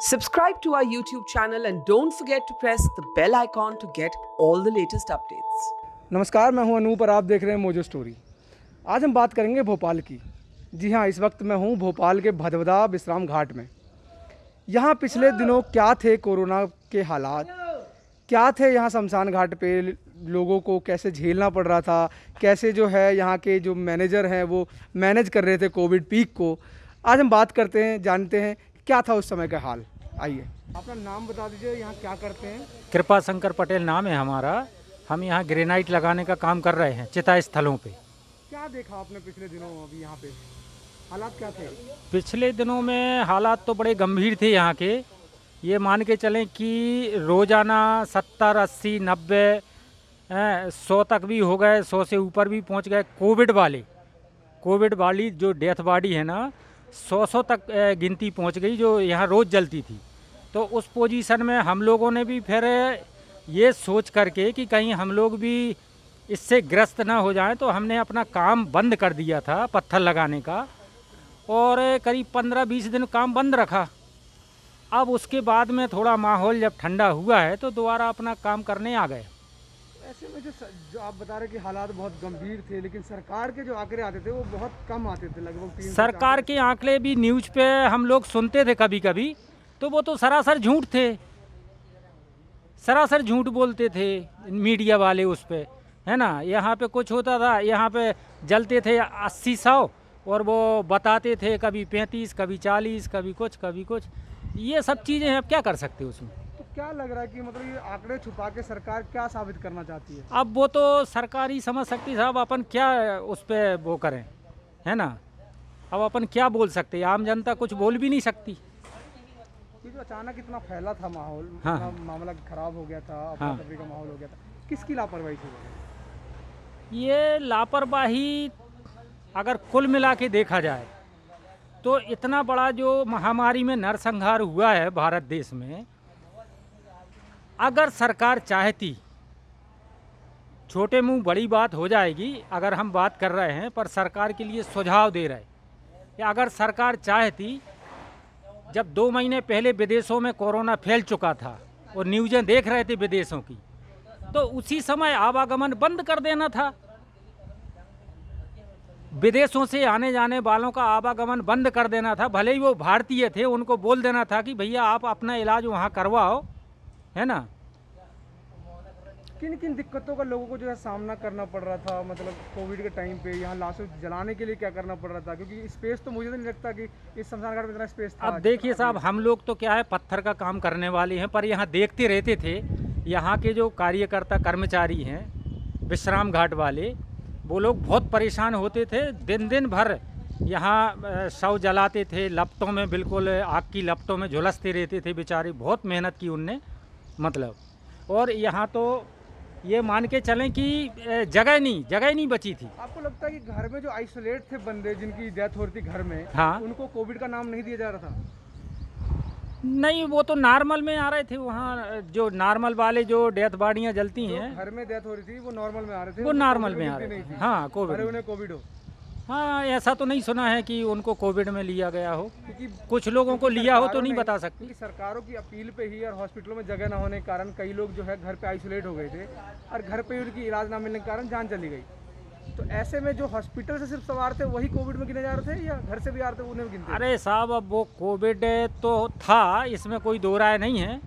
Subscribe to our YouTube channel and don't forget to press the bell icon to get all the latest updates. नमस्कार, मैं हूं अनूप और आप देख रहे हैं मोजो स्टोरी। आज हम बात करेंगे भोपाल की। जी हां, इस वक्त मैं हूं भोपाल के भदभदा विश्राम घाट में। यहां पिछले दिनों क्या थे कोरोना के हालात, क्या थे यहां शमशान घाट पे लोगों को कैसे झेलना पड़ रहा था, कैसे जो है यहां के जो मैनेजर हैं वो मैनेज कर रहे थे कोविड पीक को। आज हम बात करते हैं, जानते हैं क्या था उस समय का हाल। आइए, अपना नाम बता दीजिए, यहाँ क्या करते हैं? कृपा शंकर पटेल नाम है हमारा। हम यहाँ ग्रेनाइट लगाने का काम कर रहे हैं चिता स्थलों पे। क्या देखा आपने पिछले दिनों अभी यहाँ पे, हालात क्या थे? पिछले दिनों में हालात तो बड़े गंभीर थे यहाँ के। ये मान के चलें कि रोज़ाना 70, 80, 90, 100 तक भी हो गए, 100 से ऊपर भी पहुँच गए। कोविड वाली जो डेथ बॉडी है ना, 100 तक गिनती पहुँच गई जो यहाँ रोज़ जलती थी। तो उस पोजीशन में हम लोगों ने भी फिर ये सोच करके कि कहीं हम लोग भी इससे ग्रस्त ना हो जाएं, तो हमने अपना काम बंद कर दिया था पत्थर लगाने का, और करीब 15-20 दिन काम बंद रखा। अब उसके बाद में थोड़ा माहौल जब ठंडा हुआ है तो दोबारा अपना काम करने आ गए। ऐसे में जो आप बता रहे कि हालात बहुत गंभीर थे, लेकिन सरकार के जो आंकड़े आते थे वो बहुत कम आते थे, लगभग 300। सरकार के आंकड़े भी न्यूज़ पे हम लोग सुनते थे कभी कभी, तो वो तो सरासर झूठ थे, सरासर झूठ बोलते थे मीडिया वाले उस पे, है ना। यहाँ पे कुछ होता था, यहाँ पे जलते थे 80-100 और वो बताते थे कभी 35, कभी 40, कभी कुछ। ये सब चीज़ें हैं, अब क्या कर सकते हैं उसमें। तो क्या लग रहा है कि मतलब ये आंकड़े छुपा के सरकार क्या साबित करना चाहती है? अब वो तो सरकार ही समझ सकती साहब, अपन क्या उस पर वो करें, है ना। अब अपन क्या बोल सकते हैं, आम जनता कुछ बोल भी नहीं सकती। ये जो अचानक इतना फैला था माहौल, हाँ। इतना मामला खराब हो गया था, हाँ। अफरा-तफरी का माहौल हो गया था, किसकी लापरवाही थी? ये लापरवाही अगर कुल मिला के देखा जाए तो इतना बड़ा जो महामारी में नरसंहार हुआ है भारत देश में, अगर सरकार चाहती, छोटे मुंह बड़ी बात हो जाएगी अगर हम बात कर रहे हैं, पर सरकार के लिए सुझाव दे रहे कि अगर सरकार चाहती, जब 2 महीने पहले विदेशों में कोरोना फैल चुका था और न्यूज़ें देख रहे थे विदेशों की, तो उसी समय आवागमन बंद कर देना था। विदेशों से आने जाने वालों का आवागमन बंद कर देना था। भले ही वो भारतीय थे, उनको बोल देना था कि भैया आप अपना इलाज वहाँ करवाओ, है ना। किन किन दिक्कतों का लोगों को जो है सामना करना पड़ रहा था, मतलब कोविड के टाइम पे यहाँ लाशों जलाने के लिए क्या करना पड़ रहा था? क्योंकि स्पेस तो मुझे तो नहीं लगता कि इस शमशान घाट में इतना स्पेस था। अब देखिए साहब, हम लोग तो क्या है, पत्थर का काम करने वाले हैं, पर यहाँ देखते रहते थे। यहाँ के जो कार्यकर्ता कर्मचारी हैं विश्राम घाट वाले, वो लोग बहुत परेशान होते थे। दिन भर यहाँ शव जलाते थे, लपटों में, बिल्कुल आग की लपटों में झुलसते रहते थे बेचारे। बहुत मेहनत की उनने, मतलब। और यहाँ तो ये मान के चलें कि जगह ही नहीं बची थी। आपको लगता है कि घर में जो आइसोलेट थे बंदे जिनकी डेथ हो रही थी घर में, हाँ, उनको कोविड का नाम नहीं दिया जा रहा था? नहीं, वो तो नॉर्मल में आ रहे थे। वहाँ जो नॉर्मल वाले जो डेथ बॉडियाँ जलती हैं, घर में डेथ हो रही थी वो नॉर्मल में आ रहे थे, वो नॉर्मल में आ रहे थे। हाँ, कोविड। उन्हें कोविड हो? हाँ, ऐसा तो नहीं सुना है कि उनको कोविड में लिया गया हो। क्योंकि कुछ लोगों को लिया हो तो नहीं बता सकती। क्योंकि सरकारों की अपील पे ही और हॉस्पिटलों में जगह ना होने के कारण कई लोग जो है घर पे आइसोलेट हो गए थे, और घर पे ही उनकी इलाज ना मिलने के कारण जान चली गई। तो ऐसे में जो हॉस्पिटल से सिर्फ सवार थे वही कोविड में गिने जा रहे थे, या घर से भी आ रहे थे उन्हें भी गिनते? अरे साहब, अब वो कोविड तो था, इसमें कोई दो राय नहीं है,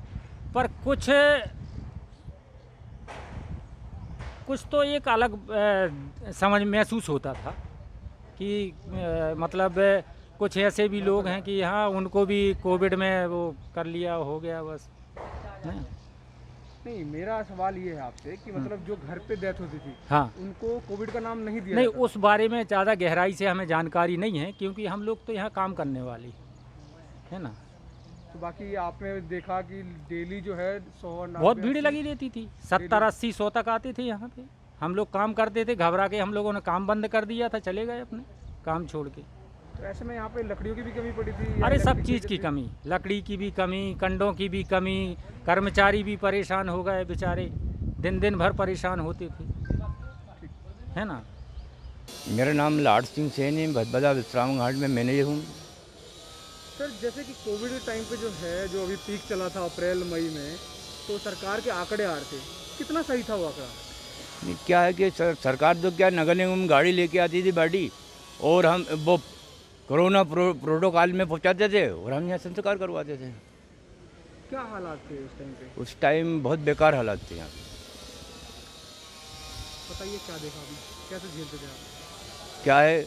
पर कुछ तो एक अलग समझ महसूस होता था कि मतलब कुछ ऐसे भी लोग हैं कि हाँ, उनको भी कोविड में वो कर लिया, हो गया बस। नहीं, मेरा सवाल ये है आपसे कि मतलब जो घर पे डेथ होती थी, हाँ, उनको कोविड का नाम नहीं दिया नहीं, जाता? उस बारे में ज़्यादा गहराई से हमें जानकारी नहीं है, क्योंकि हम लोग तो यहाँ काम करने वाले, है ना। तो बाकी आपने देखा कि डेली जो है 100, बहुत भीड़ लगी रहती थी, 70, 80, 100 तक आते थे यहाँ पे। हम लोग काम करते थे, घबरा के हम लोगों ने काम बंद कर दिया था, चले गए अपने काम छोड़ के। तो ऐसे में यहाँ पे लकड़ियों की भी कमी पड़ी थी? अरे सब चीज़ की कमी, लकड़ी की भी कमी, कंडों की भी कमी, कर्मचारी भी परेशान हो गए बेचारे, दिन भर परेशान होते थे, है ना। मेरा नाम लाड सिंह सैनी, भदभदा विश्राम घाट में मैनेजर हूँ। सर जैसे कि कोविड के टाइम पे जो है, जो अभी पीक चला था अप्रैल मई में, तो सरकार के आंकड़े आ रहे थे, कितना सही था वो आंकड़ा? नहीं, क्या है कि सरकार तो क्या नगर निगम गाड़ी लेके आती थी बड़ी, और हम वो कोरोना प्रोटोकॉल में पहुंचाते थे और हम यहाँ संस्कार करवाते थे। क्या हालात थे उस टाइम पे? उस टाइम बहुत बेकार हालात थे यहाँ। बताइए क्या देखा अभी, कैसे झेलते थे आप? क्या है,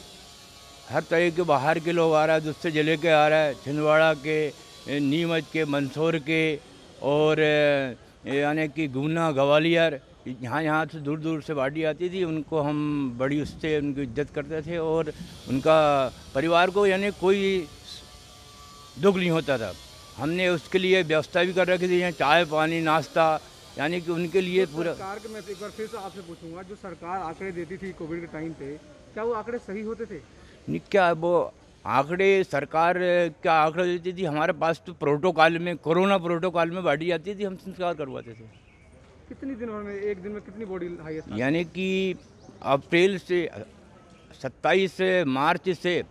हर तरह के बाहर के लोग आ रहा है, दूसरे जिले के आ रहा है, छिंदवाड़ा के, नीमच के, मंदसौर के, और यानी कि गुना, ग्वालियर, यहाँ से दूर दूर से बाड़ी आती थी। उनको हम बड़ी उससे उनकी इज्जत करते थे और उनका परिवार को यानी कोई दुख नहीं होता था। हमने उसके लिए व्यवस्था भी कर रखी थी, यहाँ चाय पानी नाश्ता, यानी कि उनके लिए तो पूरा। सरकार के, मैं एक बार फिर से आपसे पूछूंगा, जो सरकार आंकड़े देती थी कोविड के टाइम पे, क्या वो आंकड़े सही होते थे? नहीं, क्या वो आंकड़े सरकार क्या आंकड़े देती थी, हमारे पास तो प्रोटोकॉल में, कोरोना प्रोटोकॉल में बाड़ी आती थी, हम संस्कार करवाते थे। कितनी दिनों में, एक दिन में कितनी बॉडी हाईएस्ट? यानी कि अप्रैल से 27 मार्च से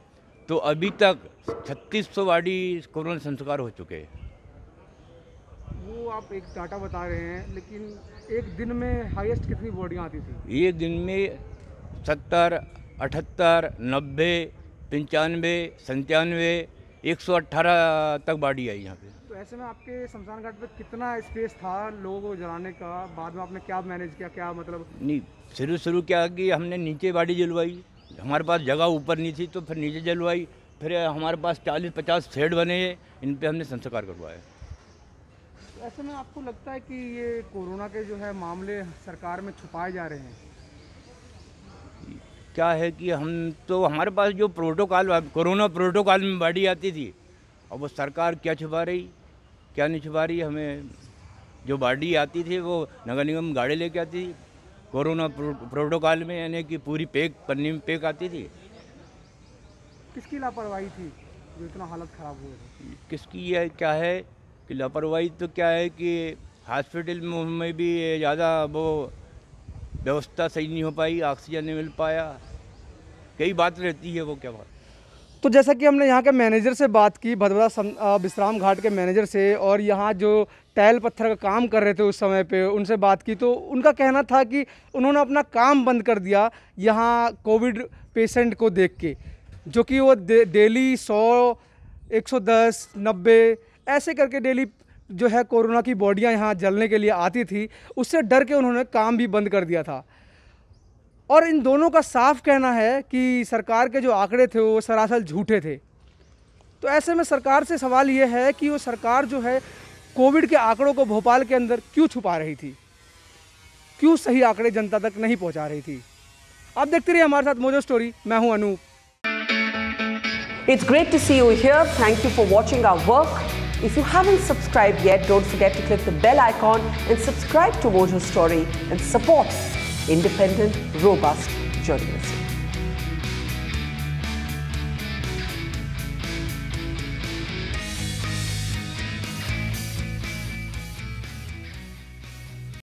तो अभी तक 3600 बाड़ी कोरोना संस्कार हो चुके हैं। वो आप एक डाटा बता रहे हैं, लेकिन एक दिन में हाईएस्ट कितनी बॉडियाँ आती थी? एक दिन में 70, 78, 90, 95, 97, 118 तक बाड़ी आई यहाँ पे। तो ऐसे में आपके शमशान घाट पे कितना स्पेस था लोगों को जलाने का? बाद में आपने क्या मैनेज किया, क्या मतलब? नहीं, शुरू क्या कि हमने नीचे बाड़ी जलवाई, हमारे पास जगह ऊपर नहीं थी तो फिर नीचे जलवाई, फिर हमारे पास 40-50 शेड बने, इन पे हमने संस्कार करवाया। ऐसे में आपको लगता है कि ये कोरोना के जो है मामले सरकार में छुपाए जा रहे हैं? क्या है कि हम तो, हमारे पास जो प्रोटोकॉल, कोरोना प्रोटोकॉल में बाड़ी आती थी, और वो सरकार क्या छुपा रही क्या नहीं छुपा रही। हमें जो बाड़ी आती थी वो नगर निगम गाड़ी लेके आती थी, कोरोना प्रोटोकॉल में, यानी कि पूरी पैक पन्नी में पैक आती थी। किसकी लापरवाही थी जो इतना हालत ख़राब हुए थे? किसकी है, क्या है कि लापरवाही तो क्या है कि हॉस्पिटल में भी ज़्यादा वो व्यवस्था सही नहीं हो पाई, ऑक्सीजन नहीं मिल पाया, कई बात रहती है। वो क्या बात। तो जैसा कि हमने यहाँ के मैनेजर से बात की, भदभदा विश्राम घाट के मैनेजर से, और यहाँ जो टाइल पत्थर का काम कर रहे थे उस समय पे उनसे बात की, तो उनका कहना था कि उन्होंने अपना काम बंद कर दिया यहाँ कोविड पेशेंट को देख के, जो कि वो डेली 100, 110, 90 ऐसे करके डेली जो है कोरोना की बॉडियाँ यहाँ जलने के लिए आती थी। उससे डर के उन्होंने काम भी बंद कर दिया था। और इन दोनों का साफ कहना है कि सरकार के जो आंकड़े थे वो सरासर झूठे थे। तो ऐसे में सरकार से सवाल ये है कि वो सरकार जो है कोविड के आंकड़ों को भोपाल के अंदर क्यों छुपा रही थी, क्यों सही आंकड़े जनता तक नहीं पहुंचा रही थी। आप देखते रहिए हमारे साथ मोजो स्टोरी। मैं हूं Anoop. It's great to see you here. Thank you for watching our work. If you haven't subscribed yet, don't forget to click the bell icon and subscribe to Mojo Story and support independent, robust journalism.